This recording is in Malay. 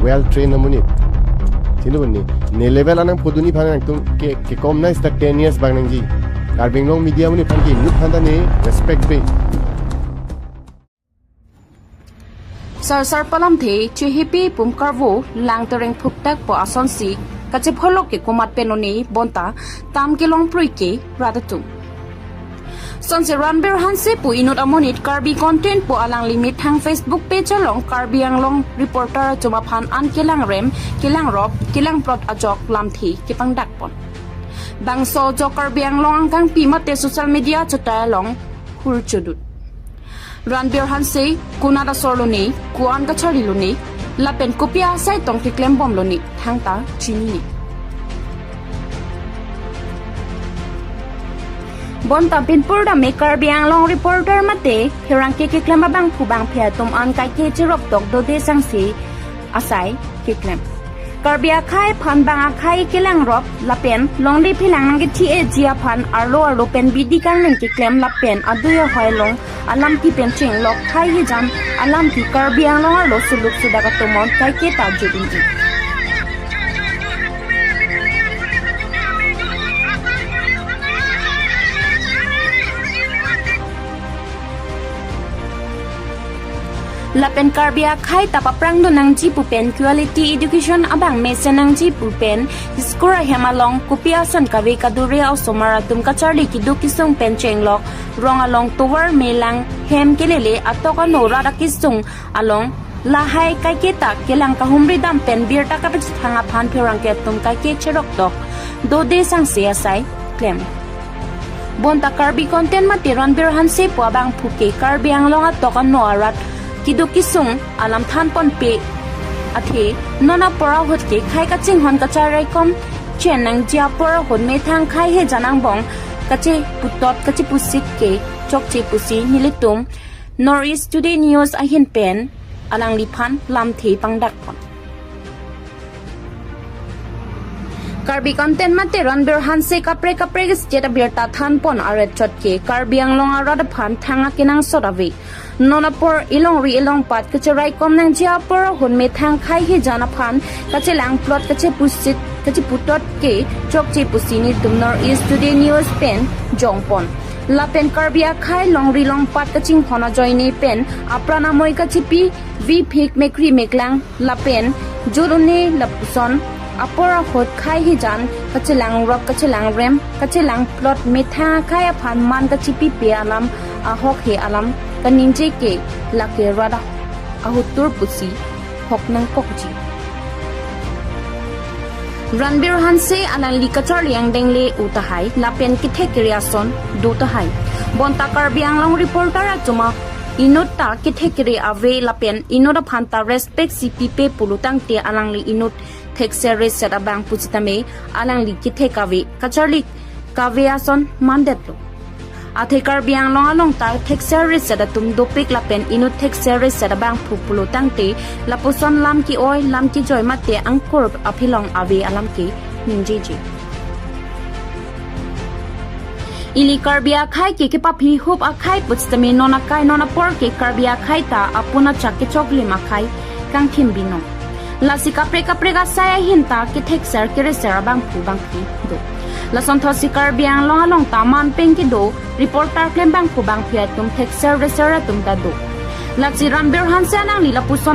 well trained namuni sinu bonni ne level anang poduni phang tung ke kom na sta 10 years bang nang ji Karbi anglong media muni phang ki mut phanda ne respect be sar palam the chihipi pum karvo lang tereng phuktak po ason si kache pholok ke komat penoni bonta tam ke long prui ke radatum sonse ranbir hanse pu inut amonit Karbi content po alang limit hang Facebook page along Karbi anglong reporter chuma phan an kelang rem kelang rob kelang plot ajok lamthi ke pangdak pon bangso jo Karbi anglong kang pimate social media chota long hul chudut ranbir hanse kunada sorloni kuan ka chariluni lapen kopia sai tong ki klem bom loni thangta chini bon tapin purda me Karbi anglong reporter mate hirang ke klem bang phubang phya tum an kai ke chirok tok do de sangsi asai ke klem Karbi akhai phan bang akhai kelang rop lapen longli philang nang ke thi e jia phan arlo pen bidi kang nang ke klem lapen aduya hoilong alam ki pen ching lok khai hi jam alam ki Karbi anglong lo suluk sudaga tomon kai ke ta judin lapen Karbi akhai tapaprang do nang ji pupen quality education abang mesen nang ji pupen skora hemalong kupia san kawe kadure au somara tum kacharli ki du kisung pen chenglok rong along tower melang hem kelele atoka nora da kisung along lahai kai ke ta kelang ka humri dam pen bir ta ka pe thanga phan phirang ke tum kai ke cherok tok do de sang se asai claim bonta Karbi content ma tiran bir hanse po abang phuke Karbi anglong atoka noarat kidu kisung alam than pon pe athe nona pora hot ke khai ka ching hon ka charai kom chen nang jia pora hon me thang khai he janang bong kache putot kache pusik ke chokche pusi nilitum Northeast Today News ahin pen alang liphan lam the pangdak pon Karbi content mate ranbir hanse kapre ge state birta than pon aret chot ke Karbi anglong arada phan thanga kinang sodawi nonapor ilong ri ilong pat kacherai kom nang jia por hun me thang khai hi jana phan kache lang plot kache pusit kache putot ke chokche pusini tumnor East Today News pen jongpon lapen Karbi khai long ri long pat kaching hona joini pen aprana moi kache pi vi phik mekri meklang lapen jurune lapson apora hot khai hi jan kache lang rob kache lang rem kache lang plot me tha khai aphan man kache pi pe alam ahok he alam kaninje ke lake rada ahutur pusi hok nang kokji ranbir hanse alan likachar liang dengle utahai lapen ki thekriason dutahai bonta Karbi anglong reporter atuma inota ki thekri ave lapen inota phanta respect cpp pulutang te alangli inut thekse set abang pusitame alangli ki thekawe kacharli kaveason mandetlo athe Karbi anglong along ta thekse set atum dopik lapen inut thekse set abang phupulo tangte laposon lam ki oi lam ki joy mate angkor aphilong ave alam ki ngji ili Karbi akhai ke papi hop akhai putstame nona kai nona por ke Karbi akhai ta apuna chakke chokli makhai kang thim bino lasi kapre ga saya hinta ke thekser ke reser bang phu bang phi do lason thosi Karbi anglong along taman pengki do reporter klem bang phu bang phi tum thekser reser tum da do lachi ranbir hanse nang lila puson